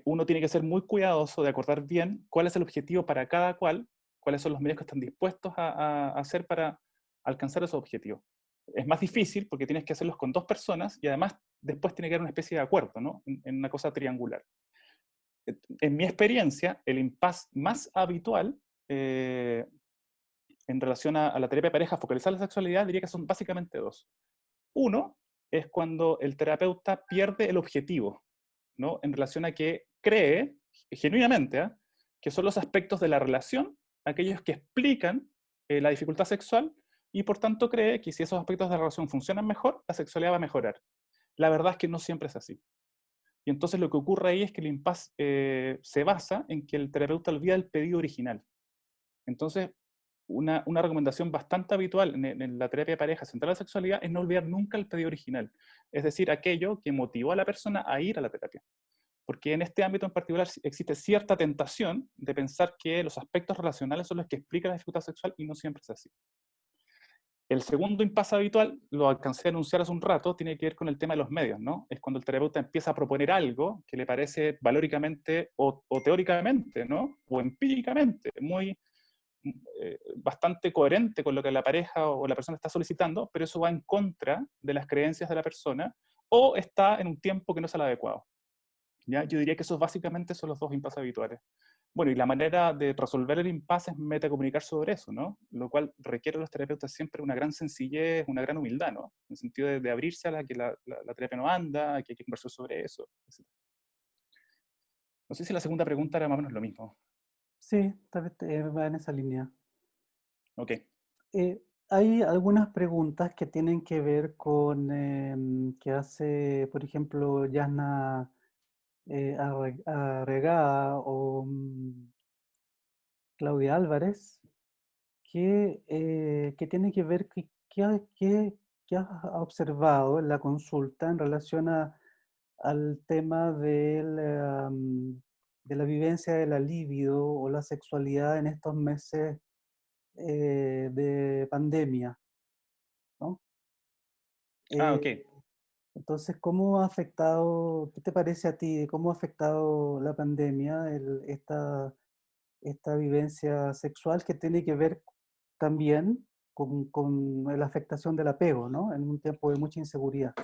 uno tiene que ser muy cuidadoso de acordar bien cuál es el objetivo para cada cual, cuáles son los medios que están dispuestos a hacer para alcanzar esos objetivos. Es más difícil porque tienes que hacerlos con dos personas y además después tiene que haber una especie de acuerdo, ¿no? En una cosa triangular. En mi experiencia, el impasse más habitual en relación a la terapia de pareja focalizada en la sexualidad, diría que son básicamente dos. Uno es cuando el terapeuta pierde el objetivo, ¿no? En relación a que cree, genuinamente, que son los aspectos de la relación, aquellos que explican la dificultad sexual, y por tanto cree que si esos aspectos de la relación funcionan mejor, la sexualidad va a mejorar. La verdad es que no siempre es así. Y entonces lo que ocurre ahí es que el impasse se basa en que el terapeuta olvida el pedido original. Entonces, una recomendación bastante habitual en la terapia de pareja centrada en la sexualidad es no olvidar nunca el pedido original. Es decir, aquello que motivó a la persona a ir a la terapia. Porque en este ámbito en particular existe cierta tentación de pensar que los aspectos relacionales son los que explican la dificultad sexual y no siempre es así. El segundo impasse habitual, lo alcancé a anunciar hace un rato, tiene que ver con el tema de los medios, ¿no? Es cuando el terapeuta empieza a proponer algo que le parece valóricamente o teóricamente, ¿no? O empíricamente muy bastante coherente con lo que la pareja o la persona está solicitando, pero eso va en contra de las creencias de la persona o está en un tiempo que no es el adecuado. ¿Ya? Yo diría que esos básicamente son los dos impases habituales. Bueno, y la manera de resolver el impasse es metacomunicar sobre eso, ¿no? Lo cual requiere a los terapeutas siempre una gran sencillez, una gran humildad, ¿no? En el sentido de abrirse a la que la terapia no anda, que hay que conversar sobre eso, etc. No sé si la segunda pregunta era más o menos lo mismo. Sí, tal vez va en esa línea. Ok. Hay algunas preguntas que tienen que ver con que hace, por ejemplo, Yasna Arregada o Claudia Álvarez, que tiene que ver qué has observado en la consulta en relación al tema de la vivencia de la libido o la sexualidad en estos meses de pandemia, ¿no? Ah, Eh, ok. entonces, ¿cómo ha afectado, qué te parece a ti, cómo ha afectado la pandemia esta vivencia sexual que tiene que ver también con la afectación del apego, ¿no? En un tiempo de mucha inseguridad.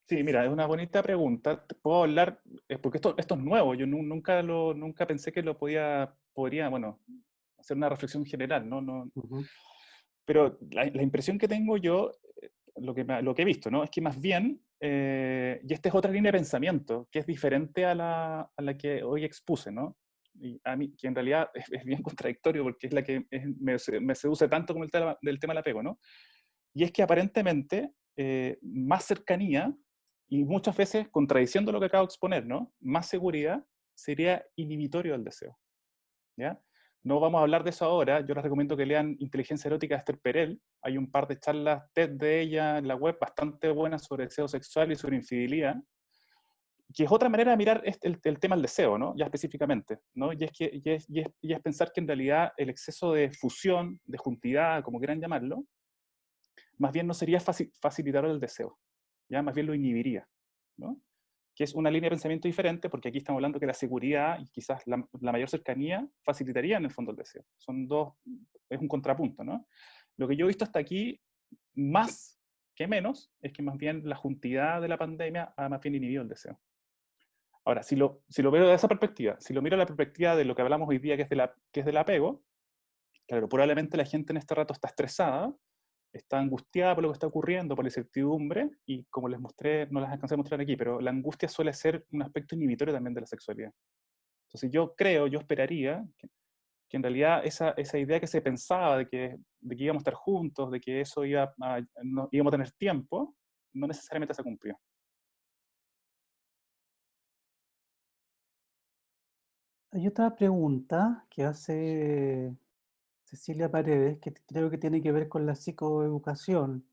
Sí, mira, es una bonita pregunta. Te puedo hablar, porque esto es nuevo, yo nunca pensé que podría, bueno, hacer una reflexión general, ¿no? Ujú. Pero la impresión que tengo yo, lo que he visto, ¿no? Es que más bien, y esta es otra línea de pensamiento, que es diferente a la que hoy expuse, ¿no? Y a mí, que en realidad es bien contradictorio porque es la que me seduce tanto como el del tema del apego, ¿no? Y es que aparentemente más cercanía y muchas veces, contradiciendo lo que acabo de exponer, ¿no? Más seguridad sería inhibitorio del deseo, ¿ya? No vamos a hablar de eso ahora, yo les recomiendo que lean Inteligencia Erótica de Esther Perel, hay un par de charlas TED de ella en la web bastante buenas sobre deseo sexual y sobre infidelidad, que es otra manera de mirar el tema del deseo, ¿no? Ya específicamente, ¿no? Y es pensar que en realidad el exceso de fusión, de juntidad, como quieran llamarlo, más bien no sería facilitador del deseo, ¿ya? Más bien lo inhibiría, ¿no? Que es una línea de pensamiento diferente, porque aquí estamos hablando que la seguridad y quizás la mayor cercanía facilitaría en el fondo el deseo. Son dos, es un contrapunto, ¿no? Lo que yo he visto hasta aquí, más que menos, es que más bien la juntidad de la pandemia ha más bien inhibido el deseo. Ahora, si lo veo de esa perspectiva, si lo miro a la perspectiva de lo que hablamos hoy día, que es del apego, claro, probablemente la gente en este rato está estresada, está angustiada por lo que está ocurriendo, por la incertidumbre, y como les mostré, no las alcancé a mostrar aquí, pero la angustia suele ser un aspecto inhibitorio también de la sexualidad. Entonces yo esperaría que en realidad esa idea que se pensaba de que íbamos a estar juntos, de que eso íbamos a tener tiempo, no necesariamente se cumplió. Hay otra pregunta que hace Cecilia Paredes, que creo que tiene que ver con la psicoeducación.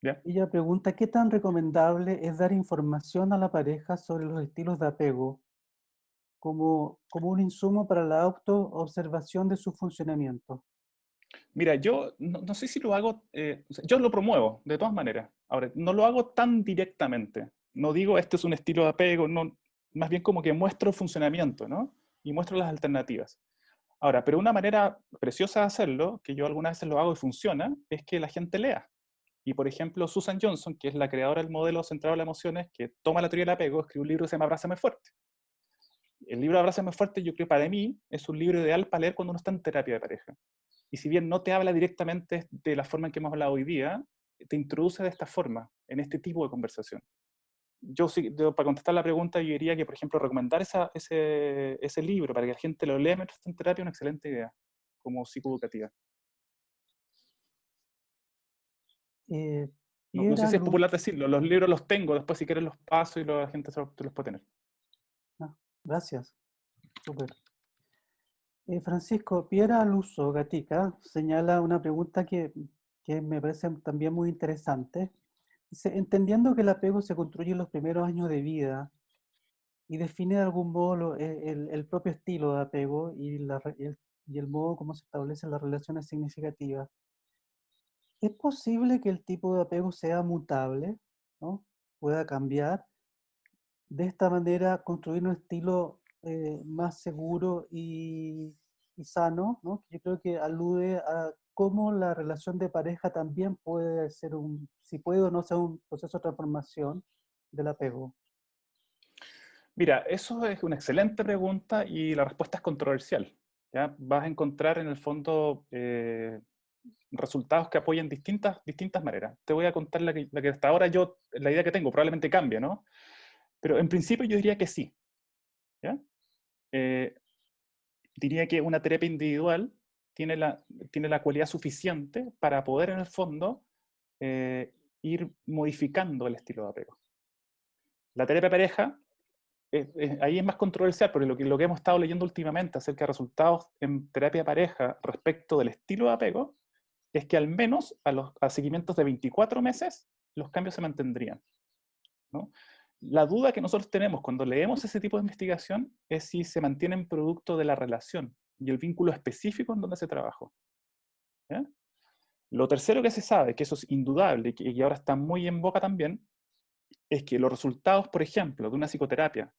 ¿Ya? Ella pregunta, ¿qué tan recomendable es dar información a la pareja sobre los estilos de apego como un insumo para la autoobservación de su funcionamiento? Mira, yo no sé si lo hago, o sea, yo lo promuevo de todas maneras. Ahora, no lo hago tan directamente. No digo este es un estilo de apego, no, más bien como que muestro el funcionamiento, ¿no? Y muestro las alternativas. Ahora, pero una manera preciosa de hacerlo, que yo algunas veces lo hago y funciona, es que la gente lea. Y por ejemplo, Susan Johnson, que es la creadora del modelo centrado en las emociones, que toma la teoría del apego, escribe un libro que se llama Abrázame Fuerte. El libro Abrázame Fuerte, yo creo para mí, es un libro ideal para leer cuando uno está en terapia de pareja. Y si bien no te habla directamente de la forma en que hemos hablado hoy día, te introduce de esta forma, en este tipo de conversación. para contestar la pregunta, yo diría que, por ejemplo, recomendar ese libro para que la gente lo lea mientras está en terapia es una excelente idea, como psicoeducativa. Eh, No sé Piera si es Luz. popular decirlo, los libros los tengo, después si quieres los paso y la gente los puede tener. Ah, gracias. Súper. Francisco, Piera Luso Gatica señala una pregunta que me parece también muy interesante. Dice, entendiendo que el apego se construye en los primeros años de vida y define de algún modo el propio estilo de apego y el modo como se establecen las relaciones significativas, ¿es posible que el tipo de apego sea mutable, ¿no? Pueda cambiar? De esta manera construir un estilo más seguro y sano, ¿no? Yo creo que alude a cómo la relación de pareja también puede ser si puede o no ser un proceso de transformación del apego. Mira, eso es una excelente pregunta y la respuesta es controversial. ¿Ya? Vas a encontrar en el fondo resultados que apoyen distintas maneras. Te voy a contar la que hasta ahora la idea que tengo, probablemente cambie, ¿no? Pero en principio yo diría que sí. ¿Ya? Eh, Diría que una terapia individual tiene la cualidad suficiente para poder en el fondo eh, ir modificando el estilo de apego. La terapia pareja, ahí es más controversial, porque lo que hemos estado leyendo últimamente acerca de resultados en terapia pareja respecto del estilo de apego, es que al menos a seguimientos de 24 meses los cambios se mantendrían, ¿no? La duda que nosotros tenemos cuando leemos ese tipo de investigación es si se mantienen producto de la relación y el vínculo específico en donde se trabajó. ¿Ya? Lo tercero que se sabe, que eso es indudable y ahora está muy en boca también, es que los resultados, por ejemplo, de una psicoterapia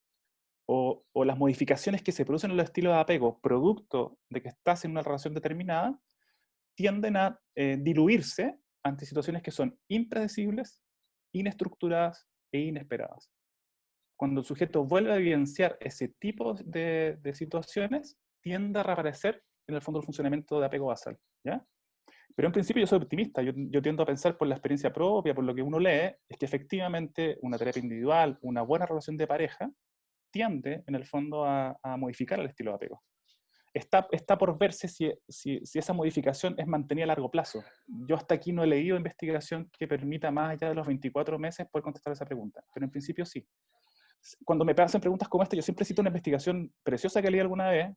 o las modificaciones que se producen en los estilos de apego producto de que estás en una relación determinada, tienden a diluirse ante situaciones que son impredecibles, inestructuradas e inesperadas. Cuando el sujeto vuelve a evidenciar ese tipo de situaciones, tiende a reaparecer en el fondo el funcionamiento de apego basal. ¿Ya? Pero en principio yo soy optimista, yo tiendo a pensar por la experiencia propia, por lo que uno lee, es que efectivamente una terapia individual, una buena relación de pareja, tiende en el fondo a modificar el estilo de apego. Está por verse si esa modificación es mantenida a largo plazo. Yo hasta aquí no he leído investigación que permita más allá de los 24 meses poder contestar esa pregunta, pero en principio sí. Cuando me hacen preguntas como esta, yo siempre cito una investigación preciosa que leí alguna vez.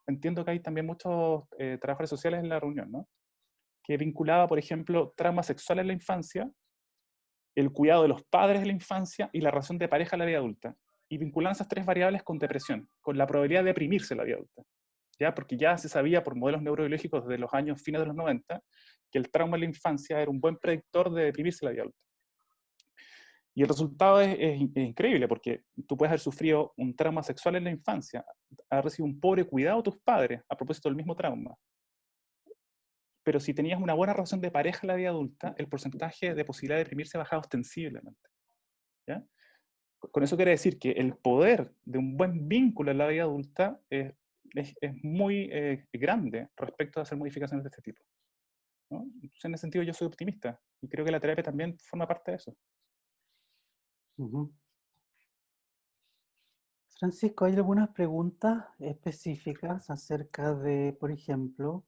Entiendo que hay también muchos trabajadores sociales en la reunión, ¿no? Que vinculaba, por ejemplo, traumas sexuales en la infancia, el cuidado de los padres en la infancia y la relación de pareja en la vida adulta. Y vinculaban esas tres variables con depresión, con la probabilidad de deprimirse en la vida adulta. ¿Ya? Porque ya se sabía por modelos neurobiológicos desde los años fines de los 90 que el trauma en la infancia era un buen predictor de deprimirse en la vida adulta. Y el resultado es increíble, porque tú puedes haber sufrido un trauma sexual en la infancia, haber recibido un pobre cuidado de tus padres a propósito del mismo trauma. Pero si tenías una buena relación de pareja en la vida adulta, el porcentaje de posibilidad de deprimirse bajaba ostensiblemente. ¿Ya? Con eso quiere decir que el poder de un buen vínculo en la vida adulta es muy grande respecto a hacer modificaciones de este tipo, ¿no? Entonces, en ese sentido, yo soy optimista y creo que la terapia también forma parte de eso. Ujú. Francisco, hay algunas preguntas específicas acerca de, por ejemplo,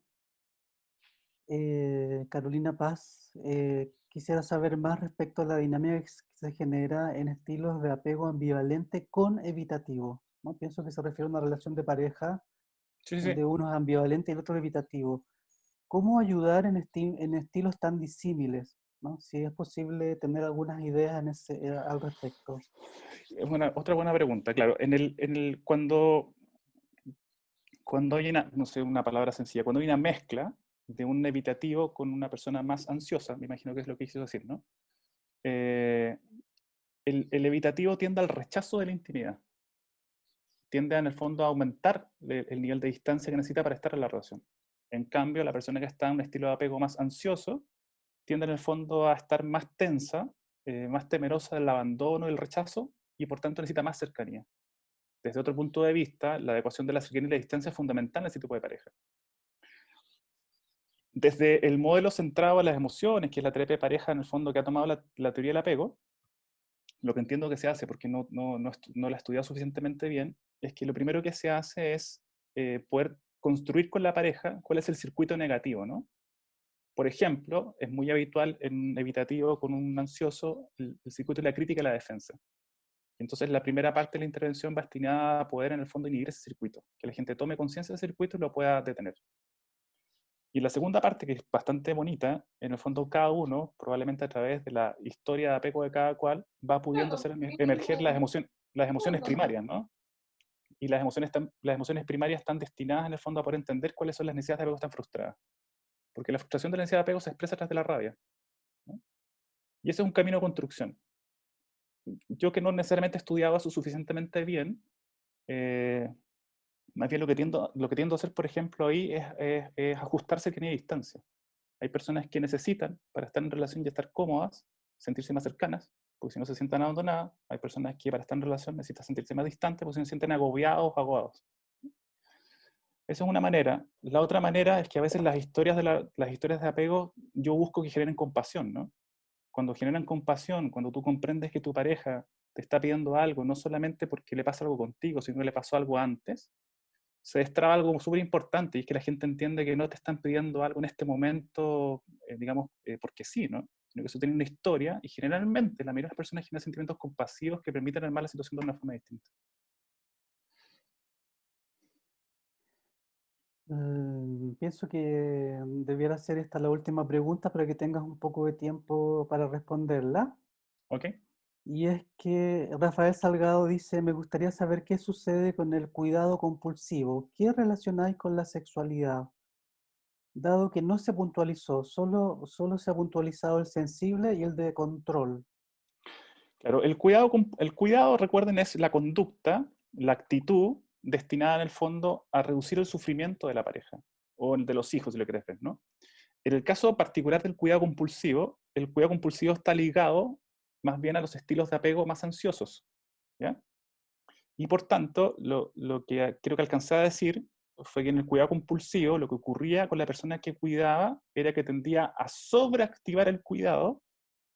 Carolina Paz, quisiera saber más respecto a la dinámica que se genera en estilos de apego ambivalente con evitativo, ¿no? Pienso que se refiere a una relación de pareja Sí, sí, donde uno es ambivalente y el otro es evitativo. ¿Cómo ayudar en estilos tan disímiles, ¿no? Si es posible tener algunas ideas al respecto. es otra buena pregunta. Claro, cuando hay una, no sé, una palabra sencilla, cuando hay una mezcla de un evitativo con una persona más ansiosa, me imagino que es lo que quiso decir, ¿no? Eh, el evitativo tiende al rechazo de la intimidad, tiende en el fondo a aumentar el nivel de distancia que necesita para estar en la relación. En cambio, la persona que está en un estilo de apego más ansioso tiende en el fondo a estar más tensa, más temerosa del abandono y el rechazo, y por tanto necesita más cercanía. Desde otro punto de vista, la adecuación de la cercanía y la distancia es fundamental en ese tipo de pareja. Desde el modelo centrado en las emociones, que es la terapia de pareja en el fondo que ha tomado la teoría del apego, lo que entiendo que se hace, porque no la he estudiado suficientemente bien, es que lo primero que se hace es poder construir con la pareja cuál es el circuito negativo, ¿no? Por ejemplo, es muy habitual en un evitativo con un ansioso el circuito de la crítica y la defensa. Entonces, la primera parte de la intervención va destinada a poder, en el fondo, inhibir ese circuito, que la gente tome conciencia del circuito y lo pueda detener. Y la segunda parte, que es bastante bonita, en el fondo cada uno, probablemente a través de la historia de apego de cada cual, va pudiendo hacer emerger las emociones primarias, ¿no? Y las emociones primarias están destinadas, en el fondo, a poder entender cuáles son las necesidades de apego que están frustradas. Porque la frustración de la necesidad de apego se expresa a través de la rabia, ¿no? Y ese es un camino de construcción. Yo, que no necesariamente he estudiado eso suficientemente bien, más bien lo que tiendo a hacer, por ejemplo, ahí es ajustarse que no hay distancia. Hay personas que necesitan, para estar en relación y estar cómodas, sentirse más cercanas, porque si no se sientan abandonadas. Hay personas que para estar en relación necesitan sentirse más distantes, porque si no se sienten agobiados o agobados. Esa es una manera. La otra manera es que a veces las historias de apego, yo busco que generen compasión, ¿no? Cuando generan compasión, cuando tú comprendes que tu pareja te está pidiendo algo, no solamente porque le pasa algo contigo, sino que le pasó algo antes, se destraba algo súper importante, y es que la gente entiende que no te están pidiendo algo en este momento, digamos, porque sí, ¿no? Sino que eso tiene una historia, y generalmente la mayoría de las personas generan sentimientos compasivos que permiten armar la situación de una forma distinta. Pienso que debiera ser esta la última pregunta para que tengas un poco de tiempo para responderla. ¿Ok? Y es que Rafael Salgado dice, me gustaría saber qué sucede con el cuidado compulsivo. ¿Qué relacionáis con la sexualidad? Dado que no se puntualizó, solo se ha puntualizado el sensible y el de control. Claro, el cuidado, recuerden, es la conducta, la actitud destinada en el fondo a reducir el sufrimiento de la pareja, o el de los hijos, si lo querés ver, ¿no? En el caso particular del cuidado compulsivo, el cuidado compulsivo está ligado más bien a los estilos de apego más ansiosos, ¿ya? Y por tanto, lo que creo que alcancé a decir fue que en el cuidado compulsivo lo que ocurría con la persona que cuidaba era que tendía a sobreactivar el cuidado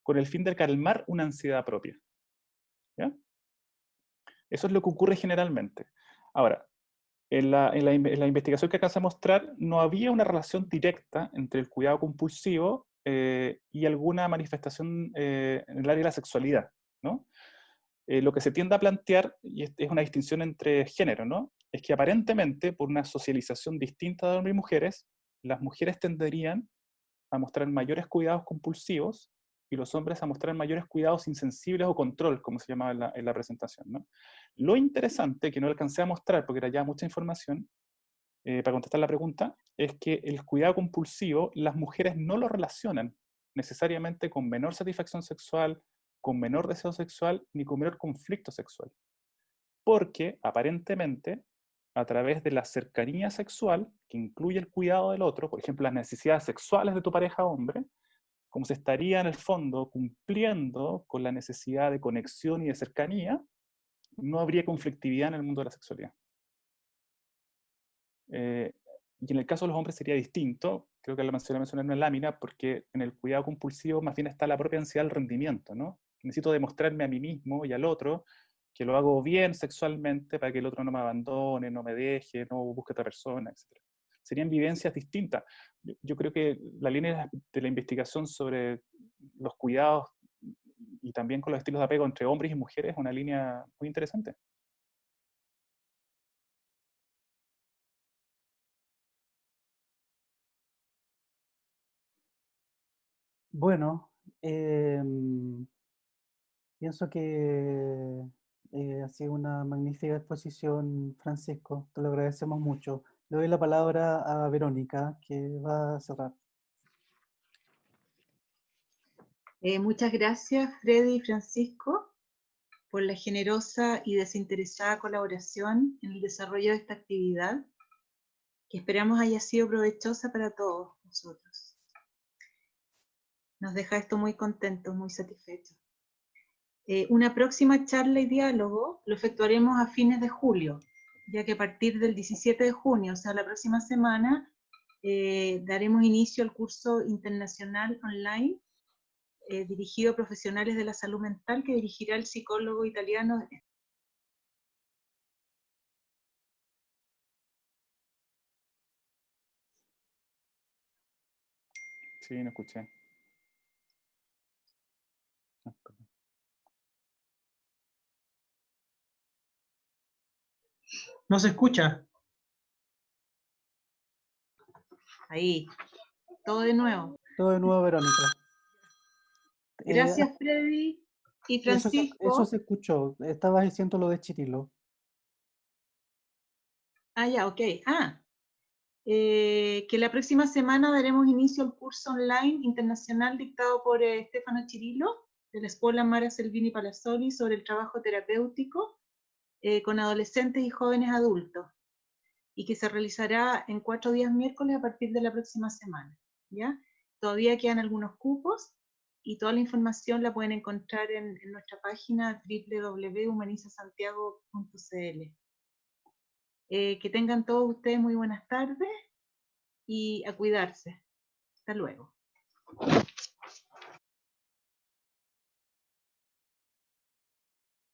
con el fin de calmar una ansiedad propia, ¿ya? Eso es lo que ocurre generalmente. Ahora, en la investigación que alcanza a mostrar, no había una relación directa entre el cuidado compulsivo y alguna manifestación en el área de la sexualidad, ¿no? Lo que se tiende a plantear, y es una distinción entre género, ¿no? Es que aparentemente, por una socialización distinta de hombres y mujeres, las mujeres tenderían a mostrar mayores cuidados compulsivos y los hombres a mostrar mayores cuidados insensibles o control, como se llamaba en la presentación, ¿no? Lo interesante, que no alcancé a mostrar porque era ya mucha información, para contestar la pregunta, es que el cuidado compulsivo las mujeres no lo relacionan necesariamente con menor satisfacción sexual, con menor deseo sexual, ni con menor conflicto sexual. Porque aparentemente, a través de la cercanía sexual, que incluye el cuidado del otro, por ejemplo, las necesidades sexuales de tu pareja hombre, como se estaría en el fondo cumpliendo con la necesidad de conexión y de cercanía, no habría conflictividad en el mundo de la sexualidad. Y en el caso de los hombres sería distinto, creo que lo mencioné en una lámina, porque en el cuidado compulsivo más bien está la propia ansiedad del rendimiento, ¿no? Necesito demostrarme a mí mismo y al otro que lo hago bien sexualmente para que el otro no me abandone, no me deje, no busque otra persona, etc. Serían vivencias distintas. Yo creo que la línea de la investigación sobre los cuidados y también con los estilos de apego entre hombres y mujeres es una línea muy interesante. Bueno, pienso que ha sido una magnífica exposición, Francisco. Te lo agradecemos mucho. Le doy la palabra a Verónica, que va a cerrar. Muchas gracias, Freddy y Francisco, por la generosa y desinteresada colaboración en el desarrollo de esta actividad, que esperamos haya sido provechosa para todos nosotros. Nos deja esto muy contentos, muy satisfechos. Una próxima charla y diálogo lo efectuaremos a fines de julio, ya que a partir del 17 de junio, o sea, la próxima semana, daremos inicio al curso internacional online dirigido a profesionales de la salud mental que dirigirá el psicólogo italiano. Sí, no escuché. Ah, perdón. No se escucha. Ahí, todo de nuevo. Todo de nuevo, Verónica. Gracias, Freddy y Eso Francisco. se escuchó. Estabas diciendo lo de Chirilo. Ah, ya, ok. Que la próxima semana daremos inicio al curso online internacional dictado por Stefano Cirillo, de la Escuela Mara Selvini Palazzoli, sobre el trabajo terapéutico con adolescentes y jóvenes adultos, y que se realizará en 4 días miércoles a partir de la próxima semana. ¿Ya? Todavía quedan algunos cupos, y toda la información la pueden encontrar en nuestra página www.humanizasantiago.cl. Que tengan todos ustedes muy buenas tardes y a cuidarse. Hasta luego.